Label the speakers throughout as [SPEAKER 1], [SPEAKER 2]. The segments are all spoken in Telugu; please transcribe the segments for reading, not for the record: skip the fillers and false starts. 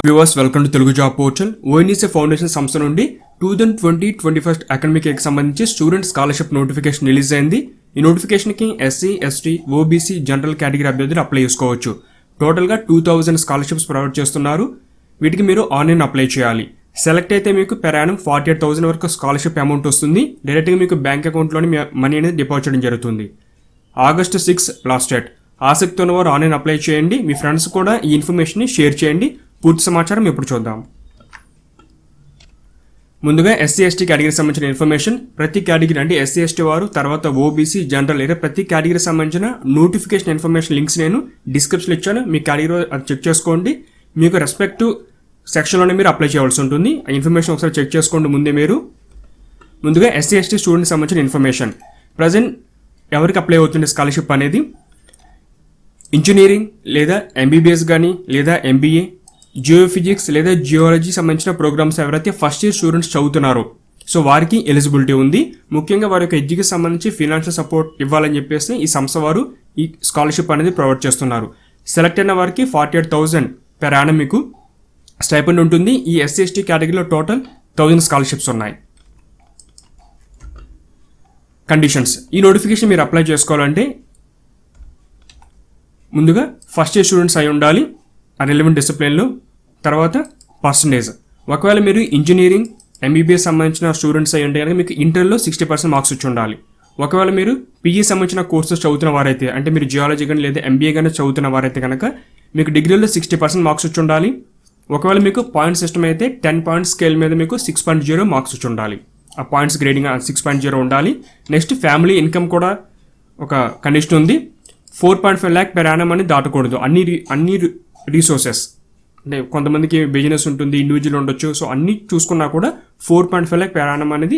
[SPEAKER 1] Viewers welcome to Telugu job portal. ONGC foundation సంస్థ నుండి 2020-21 అకాడమిక్ ఇయర్కి సంబంధించి స్టూడెంట్ స్కాలర్షిప్ నోటిఫికేషన్ రిలీజ్ అయింది. ఈ నోటిఫికేషన్కి SC, ST, OBC, general category అభ్యర్థులు అప్లై చేసుకోవచ్చు. టోటల్గా 2000 స్కాలర్షిప్స్ ప్రొవైడ్ చేస్తున్నారు. వీటికి మీరు ఆన్లైన్ అప్లై చేయాలి. సెలెక్ట్ అయితే మీకు పెర్ యానం 48,000 వరకు స్కాలర్షిప్ అమౌంట్ వస్తుంది. డైరెక్ట్గా మీకు బ్యాంక్ అకౌంట్లోని మనీ అనేది డిపాజిట్ చేయడం జరుగుతుంది. August 6 last date. ఆసక్తి ఉన్నవారు ఆన్లైన్ అప్లై చేయండి. మీ ఫ్రెండ్స్ కూడా ఈ ఇన్ఫర్మేషన్ని షేర్ చేయండి. పూర్తి సమాచారం ఇప్పుడు చూద్దాం. ముందుగా ఎస్సీ, ఎస్టీ కేటగిరీకి సంబంధించిన ఇన్ఫర్మేషన్. ప్రతి కేటగిరీ అంటే ఎస్సీ, ఎస్టీ వారు, తర్వాత ఓబీసీ, జనరల్ లేదా ప్రతి కేటగిరీకి సంబంధించిన నోటిఫికేషన్ ఇన్ఫర్మేషన్ లింక్స్ నేను డిస్క్రిప్షన్లో ఇచ్చాను. మీ కేటగిరీ అది చెక్ చేసుకోండి. మీకు రెస్పెక్టివ్ సెక్షన్లోనే మీరు అప్లై చేయాల్సి ఉంటుంది. ఆ ఇన్ఫర్మేషన్ ఒకసారి చెక్ చేసుకోండి ముందే మీరు. ముందుగా ఎస్సీ, ఎస్టీ స్టూడెంట్కి సంబంధించిన ఇన్ఫర్మేషన్. ప్రజెంట్ ఎవరికి అప్లై అవుతుంది స్కాలర్షిప్ అనేది? ఇంజనీరింగ్ లేదా ఎంబీబీఎస్ కానీ లేదా ఎంబీఏ, జియోఫిజిక్స్ లేదా జియాలజీ సంబంధించిన ప్రోగ్రామ్స్ ఎవరైతే ఫస్ట్ ఇయర్ స్టూడెంట్స్ చదువుతున్నారో సో వారికి ఎలిజిబిలిటీ ఉంది. ముఖ్యంగా వారి యొక్క ఎడ్యుకేషన్ సంబంధించి ఫినాన్షియల్ సపోర్ట్ ఇవ్వాలని చెప్పేసి ఈ సంస్థ వారు ఈ స్కాలర్షిప్ అనేది ప్రొవైడ్ చేస్తున్నారు. సెలెక్ట్ అయిన వారికి 48,000 పెర్ యానం మీకు స్టైపెండ్ ఉంటుంది. ఈ ఎస్సీ, ఎస్టీ కేటగిరీలో టోటల్ 1000 స్కాలర్షిప్స్ ఉన్నాయి. కండిషన్స్. ఈ నోటిఫికేషన్ మీరు అప్లై చేసుకోవాలంటే ముందుగా ఫస్ట్ ఇయర్ స్టూడెంట్స్ అయి ఉండాలి ఆ రిలవెంట్ డిసిప్లిన్లో. తర్వాత పర్సంటేజ్. ఒకవేళ మీరు ఇంజనీరింగ్, ఎంబీబీఎస్ సంబంధించిన స్టూడెంట్స్ అయి ఉంటే కనుక మీకు ఇంటర్లో 60% మార్క్స్ వచ్చి ఉండాలి. ఒకవేళ మీరు పీజీ సంబంధించిన కోర్సెస్ చదువుతున్న వారైతే అంటే మీరు జియాలజీ కానీ లేదా ఎంబీఏ కానీ చదువుతున్న వారైతే కనుక మీకు డిగ్రీలో 60% మార్క్స్ వచ్చి ఉండాలి. ఒకవేళ మీకు పాయింట్ సిస్టమ్ అయితే 10 పాయింట్ స్కేల్ మీద మీకు 6.0 మార్క్స్ వచ్చి ఉండాలి. ఆ పాయింట్స్ గ్రేడింగ్ 6.0 ఉండాలి. నెక్స్ట్ ఫ్యామిలీ ఇన్కమ్ కూడా ఒక కండిషన్ ఉంది. 4.5 lakh పెర్ యానం అని దాటకూడదు. అన్ని రీసోర్సెస్ అంటే కొంతమందికి బిజినెస్ ఉంటుంది, ఇండివిజువల్ ఉండొచ్చు. సో అన్ని చూసుకున్నా కూడా 4.5 lakh పెర్ యానం అనేది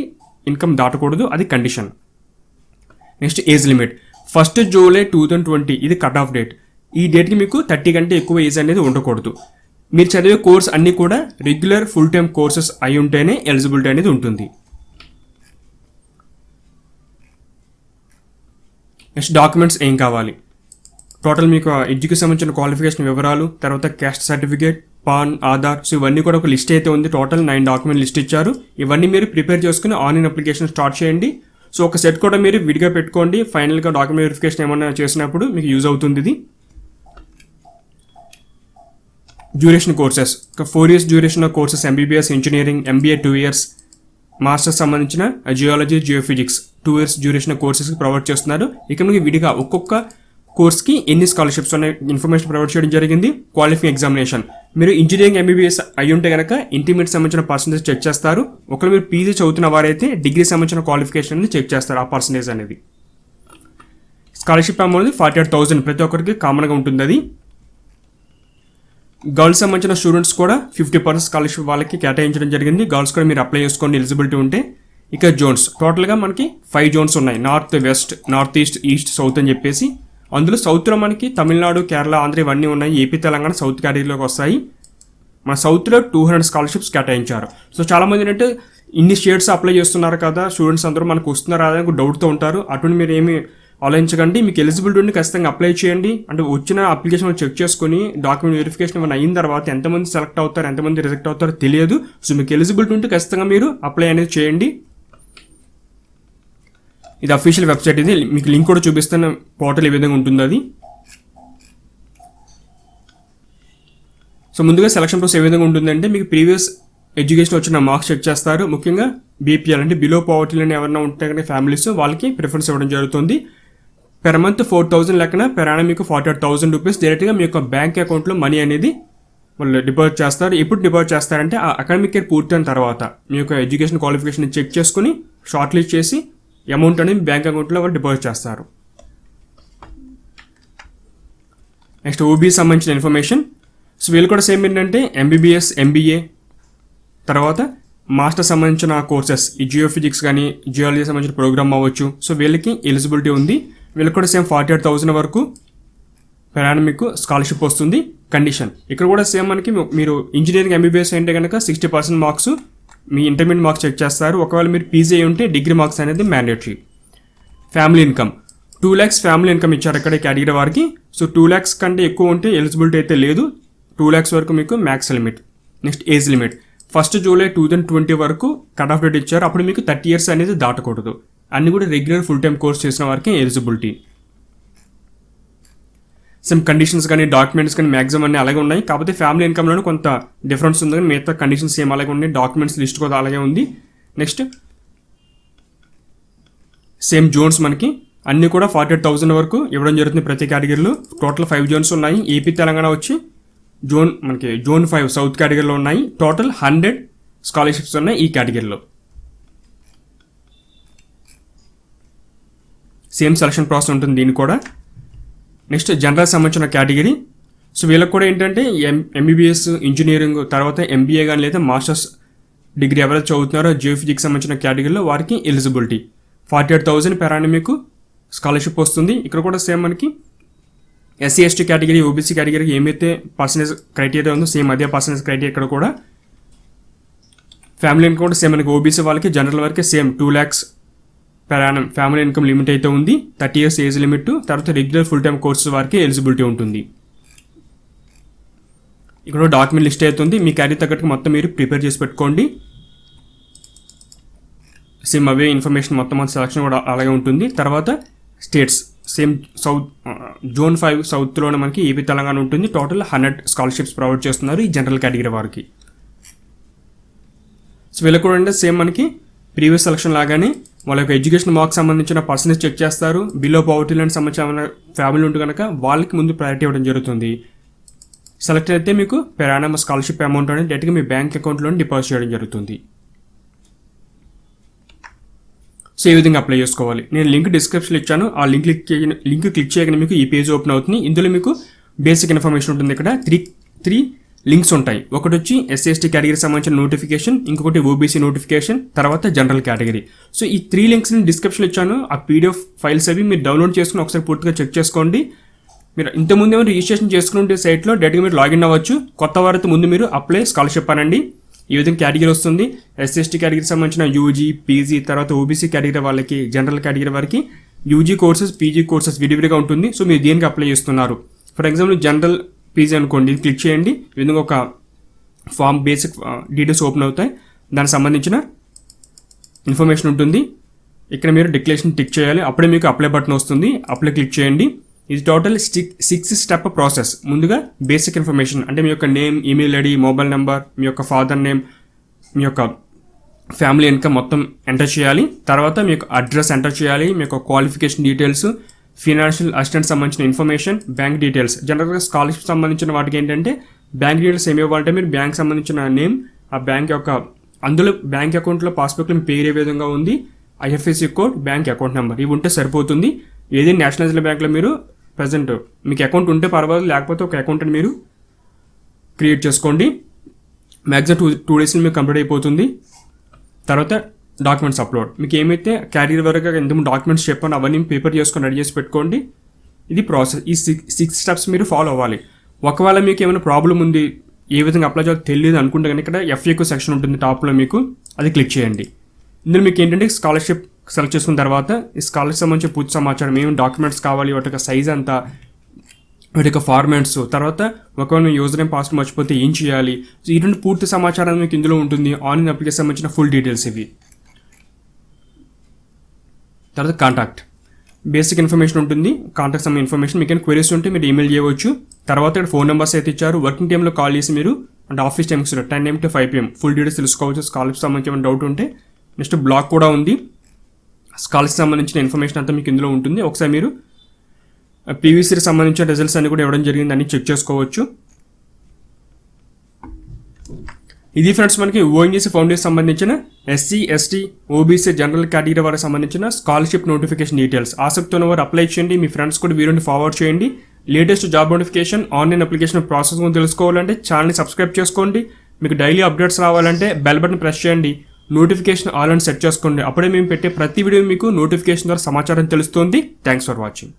[SPEAKER 1] ఇన్కమ్ దాటకూడదు. అది condition. Next age limit. 1 July 2020 ఇది కట్ ఆఫ్ డేట్. ఈ డేట్కి మీకు 30 కంటే ఎక్కువ ఏజ్ అనేది ఉండకూడదు. మీరు చదివే కోర్స్ అన్నీ కూడా రెగ్యులర్ ఫుల్ టైమ్ కోర్సెస్ అయి ఉంటేనే ఎలిజిబిలిటీ అనేది ఉంటుంది. నెక్స్ట్ డాక్యుమెంట్స్ ఏం కావాలి? టోటల్ మీకు ఎడ్యుకేషన్ సంబంధించిన క్వాలిఫికేషన్ వివరాలు, తర్వాత caste certificate, pan, Aadhaar, so ఇవన్నీ కూడా ఒక లిస్ట్ అయితే ఉంది. టోటల్ 9 డాక్యుమెంట్ లిస్ట్ ఇచ్చారు. ఇవన్నీ మీరు ప్రిపేర్ చేసుకుని ఆన్లైన్ అప్లికేషన్ స్టార్ట్ చేయండి. సో ఒక సెట్ కూడా మీరు విడిగా పెట్టుకోండి. ఫైనల్గా డాక్యుమెంట్ వెరిఫికేషన్ ఏమైనా చేసినప్పుడు మీకు యూజ్ అవుతుంది ఇది. Duration courses. 4 years duration of courses MBBS, engineering, MBA 2 years, masters సంబంధించిన geology, geophysics 2 years duration courses provide చేస్తున్నారు. ఇక మీకు విడిగా ఒక్కొక్క కోర్స్కి ఎన్ని స్కాలర్షిప్స్ అనే ఇన్ఫర్మేషన్ ప్రొవైడ్ చేయడం జరిగింది. Qualifying examination. మీరు ఇంజనీరింగ్, ఎంబీబీఎస్ అయి ఉంటే కనుక ఇంటర్మీడియట్ సంబంధించిన పర్సంటేజ్ చెక్ చేస్తారు. ఒకవేళ మీరు పీజీ చదువుతున్న వారైతే డిగ్రీ సంబంధించిన క్వాలిఫికేషన్ అనేది చెక్ చేస్తారు. ఆ పర్సంటేజ్ అనేది. స్కాలర్షిప్ అమౌంట్ 48,000 ప్రతి ఒక్కరికి కామన్గా ఉంటుంది. అది గర్ల్స్ సంబంధించిన స్టూడెంట్స్ కూడా 50% స్కాలర్షిప్ వాళ్ళకి కేటాయించడం జరిగింది. గర్ల్స్ కూడా మీరు అప్లై చేసుకోండి ఎలిజిబిలిటీ ఉంటే. ఇక జోన్స్. టోటల్గా మనకి 5 zones ఉన్నాయి. North, west, north east, east, south అని చెప్పేసి. అందులో సౌత్లో మనకి తమిళనాడు, కేరళ, ఆంధ్ర ఇవన్నీ ఉన్నాయి. ఏపీ, తెలంగాణ సౌత్ కేటగిరీలోకి వస్తాయి. మన సౌత్లో 200 స్కాలర్షిప్స్ కేటాయించారు. సో చాలామంది ఏంటంటే ఇన్ని స్టేట్స్ అప్లై చేస్తున్నారు కదా స్టూడెంట్స్ అందరూ మనకు వస్తున్నారా అని డౌట్తో ఉంటారు. అటువంటి మీరు ఏమి ఆలోచించకండి. మీకు ఎలిజిబిలిటీ ఉండి ఖచ్చితంగా అప్లై చేయండి. అంటే వచ్చిన అప్లికేషన్ చెక్ చేసుకుని డాక్యుమెంట్ వెరిఫికేషన్ ఏమైనా అయిన తర్వాత ఎంతమంది సెలెక్ట్ అవుతారు, ఎంతమంది రిజెక్ట్ అవుతారో తెలియదు. సో మీకు ఎలిజిబిలిటీ ఉంటే ఖచ్చితంగా మీరు అప్లై అనేది చేయండి. ఇది అఫీషియల్ వెబ్సైట్. ఇది మీకు లింక్ కూడా చూపిస్తున్న పోర్టల్ ఈ విధంగా ఉంటుంది అది. సో ముందుగా సెలక్షన్ ప్రాసెస్ ఏ విధంగా ఉంటుందంటే మీకు ప్రీవియస్ ఎడ్యుకేషన్ వచ్చిన మార్క్స్ చెక్ చేస్తారు. ముఖ్యంగా బీపీఎల్ అంటే బిలో పావర్టీ లైన్ ఎవరైనా ఉంటే కానీ ఫ్యామిలీస్ వాళ్ళకి ప్రిఫరెన్స్ ఇవ్వడం జరుగుతుంది. పెర్ మంత్ 4,000 లెక్కన పెర్ యానం మీకు 48,000 రూపీస్ డైరెక్ట్గా మీ యొక్క బ్యాంక్ అకౌంట్లో మనీ అనేది వాళ్ళు డిపాజిట్ చేస్తారు. ఎప్పుడు డిపాజిట్ చేస్తారంటే ఆ అకాడమిక్ ఇయర్ పూర్తయిన తర్వాత మీ యొక్క ఎడ్యుకేషన్ క్వాలిఫికేషన్ చెక్ చేసుకుని షార్ట్ లిస్ట్ చేసి అమౌంట్ అనేది బ్యాంక్ అకౌంట్లో వాళ్ళు డిపాజిట్ చేస్తారు. నెక్స్ట్ ఓబీసీ సంబంధించిన ఇన్ఫర్మేషన్. సో వీళ్ళు కూడా సేమ్ ఏంటంటే ఎంబీబీఎస్, ఎంబీఏ, తర్వాత మాస్టర్ సంబంధించిన కోర్సెస్ ఈ జియోఫిజిక్స్ కానీ జియాలజీ సంబంధించిన ప్రోగ్రామ్ అవ్వచ్చు. సో వీళ్ళకి ఎలిజిబిలిటీ ఉంది. వీళ్ళకి కూడా సేమ్ 48,000 వరకు పెర్ యానం మీకు స్కాలర్షిప్ వస్తుంది. కండిషన్ ఇక్కడ కూడా సేమ్ మనకి మీరు ఇంజనీరింగ్, ఎంబీబీఎస్ అంటే కనుక 60% మార్క్స్ మీ ఇంటర్మీడియట్ మార్క్స్ చెక్ చేస్తారు. ఒకవేళ మీరు పీజీ అయి ఉంటే డిగ్రీ మార్క్స్ అనేది mandatory. Family income 2 lakhs family income ఇచ్చారు ఇక్కడ కేటగిరీ వారికి. సో 2 lakhs కంటే ఎక్కువ ఉంటే ఎలిజిబిలిటీ అయితే లేదు. 2 lakhs వరకు మీకు max limit. Next age limit first July 2020 వరకు కట్ ఆఫ్ డేట్ ఇచ్చారు. అప్పుడు మీకు 30 years అనేది దాటకూడదు. అన్ని కూడా రెగ్యులర్ ఫుల్ టైం కోర్స్ చేసిన వారికి ఎలిజిబిలిటీ. సేమ్ కండిషన్స్ కానీ డాక్యుమెంట్స్ కానీ మ్యాక్సిమం అన్నీ అలాగే ఉన్నాయి. కాకపోతే ఫ్యామిలీ ఇన్కమ్లోనే కొంత డిఫరెన్స్ ఉంది, కానీ మిగతా కండిషన్స్ సేమ్ అలాగే ఉన్నాయి. డాక్యుమెంట్స్ లిస్ట్ కూడా అలాగే ఉంది. నెక్స్ట్ సేమ్ జోన్స్ మనకి అన్నీ కూడా 48,000 వరకు ఇవ్వడం జరుగుతుంది ప్రతి కేటగిరీలో. టోటల్ 5 జోన్స్ ఉన్నాయి. ఏపీ తెలంగాణ వచ్చి మనకి జోన్ 5 సౌత్ కేటగిరీలో ఉన్నాయి. టోటల్ 100 స్కాలర్షిప్స్ ఉన్నాయి ఈ కేటగిరీలో. సేమ్ సెలక్షన్ ప్రాసెస్ ఉంటుంది దీనికి కూడా. నెక్స్ట్ జనరల్ సంబంధించిన కేటగిరీ. సో వీళ్ళకి కూడా ఏంటంటే ఎంబీబీఎస్, ఇంజనీరింగ్, తర్వాత ఎంబీఏ కానీ లేదా మాస్టర్స్ డిగ్రీ ఎవరైతే చదువుతున్నారో జియోఫిజిక్స్ సంబంధించిన కేటగిరీలో వారికి ఎలిజిబిలిటీ 48,000 పెర్ యానం మీకు స్కాలర్షిప్ వస్తుంది. ఇక్కడ కూడా సేమ్ మనకి ఎస్సీ ఎస్టీ కేటగిరీ, ఓబీసీ కేటగిరీకి ఏమైతే పర్సనేజ్ క్రైటీరియా ఉందో సేమ్ అదే పర్సనేజ్ క్రైటీరియా ఇక్కడ కూడా. ఫ్యామిలీ ఇన్కమ్ కూడా సేమ్ మనకి ఓబీసీ వాళ్ళకి జనరల్ వరకు same 2 lakhs per Yanam family income limit అయితే ఉంది. 30 years ఏజ్ లిమిట్. తర్వాత రెగ్యులర్ ఫుల్ టైం కోర్సెస్ వారికి ఎలిజిబిలిటీ ఉంటుంది. ఇక్కడ డాక్యుమెంట్ లిస్ట్ అవుతుంది. మీ క్యారీ తగ్గట్టు మొత్తం మీరు ప్రిపేర్ చేసి పెట్టుకోండి. సేమ్ అవే ఇన్ఫర్మేషన్ మొత్తం సెలక్షన్ కూడా అలాగే ఉంటుంది. తర్వాత స్టేట్స్ సేమ్ సౌత్ జోన్ 5 సౌత్లోనే మనకి ఏపీ తెలంగాణ ఉంటుంది. టోటల్ 100 స్కాలర్షిప్స్ ప్రొవైడ్ చేస్తున్నారు ఈ జనరల్ కేటగిరీ వారికి. సో వీళ్ళకి కూడా అంటే సేమ్ మనకి ప్రీవియస్ సెలక్షన్ లాగానే వాళ్ళ యొక్క ఎడ్యుకేషన్ మార్క్స్ సంబంధించిన పర్సనేజ్ చెక్ చేస్తారు. బిలో పవర్టీ లైన్ సంబంధించిన ఫ్యామిలీ ఉంటే కనుక వాళ్ళకి ముందు ప్రయారిటీ ఇవ్వడం జరుగుతుంది. సెలెక్ట్ అయితే మీకు పెర్ యానం స్కాలర్షిప్ అమౌంట్ అనేది డైరెక్ట్గా మీ బ్యాంక్ అకౌంట్లోనే డిపాజిట్ చేయడం జరుగుతుంది. సో ఈ విధంగా అప్లై చేసుకోవాలి. నేను లింక్ డిస్క్రిప్షన్లో ఇచ్చాను. ఆ లింక్ క్లిక్ చేయగానే మీకు ఈ పేజ్ ఓపెన్ అవుతుంది. ఇందులో మీకు బేసిక్ ఇన్ఫర్మేషన్ ఉంటుంది. ఇక్కడ త్రీ లింక్స్ ఉంటాయి. ఒకటి వచ్చి ఎస్సీ ఎస్టీ కేటగిరీకి సంబంధించిన నోటిఫికేషన్, ఇంకొకటి ఓబీసీ నోటిఫికేషన్, తర్వాత జనరల్ కేటగిరీ. సో ఈ 3 linksని డిస్క్రిప్షన్లో ఇచ్చాను. ఆ పీడిఎఫ్ ఫైల్స్ అవి మీరు డౌన్లోడ్ చేసుకుని ఒకసారి పూర్తిగా చెక్ చేసుకోండి. మీరు ఇంతకుముందు ఏమైనా రిజిస్ట్రేషన్ చేసుకుంటే సైట్లో డైరెక్ట్గా మీరు లాగిన్ అవ్వచ్చు. కొత్త వారితో ముందు మీరు అప్లై స్కాలర్షిప్ అనండి. ఈ విధంగా కేటగిరీ వస్తుంది. ఎస్సీ ఎస్టీ కేటగిరీకి సంబంధించిన యూజీ, పీజీ, తర్వాత ఓబీసీ కేటగిరీ వాళ్ళకి, జనరల్ కేటగిరీ వారికి యూజీ కోర్సెస్, పీజీ కోర్సెస్ విడివిడిగా ఉంటుంది. సో మీరు దేనికి అప్లై చేస్తున్నారు. ఫర్ ఎగ్జాంపుల్ జనరల్ పీజీ అనుకోండి, క్లిక్ చేయండి. ఈ విధంగా ఒక ఫామ్ బేసిక్ డీటెయిల్స్ ఓపెన్ అవుతాయి. దానికి సంబంధించిన ఇన్ఫర్మేషన్ ఉంటుంది. ఇక్కడ మీరు డిక్లరేషన్ టిక్ చేయాలి. అప్పుడే మీకు అప్లై బటన్ వస్తుంది. అప్లై క్లిక్ చేయండి. ఇది టోటల్ 6 step ప్రాసెస్. ముందుగా బేసిక్ ఇన్ఫర్మేషన్ అంటే మీ యొక్క name, email ID, mobile number, మీ యొక్క ఫాదర్ నేమ్, మీ యొక్క ఫ్యామిలీ ఇన్కమ్ మొత్తం ఎంటర్ చేయాలి. తర్వాత మీ యొక్క అడ్రస్ ఎంటర్ చేయాలి. మీ యొక్క క్వాలిఫికేషన్ డీటెయిల్స్, ఫినాన్షియల్ అసిస్టెంట్ సంబంధించిన ఇన్ఫర్మేషన్, బ్యాంక్ డీటెయిల్స్. జనరల్గా స్కాలర్షిప్ సంబంధించిన వాటికి ఏంటంటే బ్యాంక్ డీటెయిల్స్ ఏమి ఇవ్వాలంటే మీరు బ్యాంక్ సంబంధించిన నేమ్, ఆ బ్యాంక్ యొక్క అందులో బ్యాంక్ అకౌంట్లో పాస్బుక్లో మీ పేరు ఏ విధంగా ఉంది, IFSC code, bank account number ఇవి ఉంటే సరిపోతుంది. ఏది నేషనలైజ్డ్ బ్యాంక్లో మీరు ప్రజెంట్ మీకు అకౌంట్ ఉంటే పర్వాలేదు, లేకపోతే ఒక అకౌంట్ని మీరు క్రియేట్ చేసుకోండి. మ్యాక్సిమం 2 days మీకు కంప్లీట్ అయిపోతుంది. తర్వాత డాక్యుమెంట్స్ అప్లోడ్. మీకు ఏమైతే క్యారియర్ వరకు ఎంతమంది డాక్యుమెంట్స్ చెప్పాను అవన్నీ పేపర్ చేసుకొని రెడీ చేసి పెట్టుకోండి. ఇది ప్రాసెస్. ఈ 6 steps మీరు ఫాలో అవ్వాలి. ఒకవేళ మీకు ఏమైనా ప్రాబ్లం ఉంది, ఏ విధంగా అప్లై చేయాలో తెలియదు అనుకుంటే కానీ ఇక్కడ FAQ సెక్షన్ ఉంటుంది టాప్లో, మీకు అది క్లిక్ చేయండి. ఇందులో మీకు ఏంటంటే స్కాలర్షిప్ సెలెక్ట్ చేసుకున్న తర్వాత ఈ స్కాలర్షిప్ సంబంధించి పూర్తి సమాచారం, ఏమేమి డాక్యుమెంట్స్ కావాలి, వాటి యొక్క సైజ్ అంతా, వాటి యొక్క ఫార్మాట్స్, తర్వాత ఒకవేళ మీ యూజర్ నేమ్, పాస్వర్డ్ మర్చిపోతే ఏం చేయాలి, ఇటువంటి పూర్తి సమాచారం మీకు ఇందులో ఉంటుంది. ఆన్లైన్ అప్లికేషన్ సంబంధించిన ఫుల్ డీటెయిల్స్ ఇవి. తర్వాత కాంటాక్ట్, బేసిక్ ఇన్ఫర్మేషన్ ఉంటుంది. కాంటాక్ట్ సంబంధించిన ఇన్ఫర్మేషన్, మీకు క్వెరీస్ ఉంటే మీరు ఈమెయిల్ చేయవచ్చు. తర్వాత ఇక్కడ ఫోన్ నెంబర్స్ అయితే ఇచ్చారు. వర్కింగ్ టైంలో కాల్ చేసి మీరు అంటే office times 10 AM to 5 PM full details తెలుసుకోవచ్చు. స్కాలర్షిప్ సంబంధించిన ఏమైనా డౌట్ ఉంటే. నెక్స్ట్ బ్లాగ్ కూడా ఉంది. స్కాలర్షిప్ సంబంధించిన ఇన్ఫర్మేషన్ అంతా మీకు ఇందులో ఉంటుంది. ఒకసారి మీరు పీవీసీకి సంబంధించిన రిజల్ట్స్ అన్ని కూడా ఇవ్వడం జరిగింది, అన్ని చెక్ చేసుకోవచ్చు. ఇది ఫ్రెండ్స్ మనకి ఓఎన్జీసీ ఫౌండేషన్ సంబంధించిన SC, ST, OBC, general category వారికి సంబంధించిన స్కాలర్షిప్ నోటిఫికేషన్ డీటెయిల్స్. ఆసక్తి ఉన్న వారు అప్లై చేయండి. మీ ఫ్రెండ్స్ కూడా వీడియోని ఫార్వర్డ్ చేయండి. Latest job notification, online application process తెలుసుకోవాలంటే ఛానల్ని సబ్స్క్రైబ్ చేసుకోండి. మీకు డైలీ అప్డేట్స్ రావాలంటే బెల్ బటన్ ప్రెస్ చేయండి. నోటిఫికేషన్ ఆల్ అని సెట్ చేసుకోండి. అప్పుడే మేము పెట్టే ప్రతి వీడియో మీకు నోటిఫికేషన్ ద్వారా సమాచారం తెలుస్తుంది. Thanks for watching.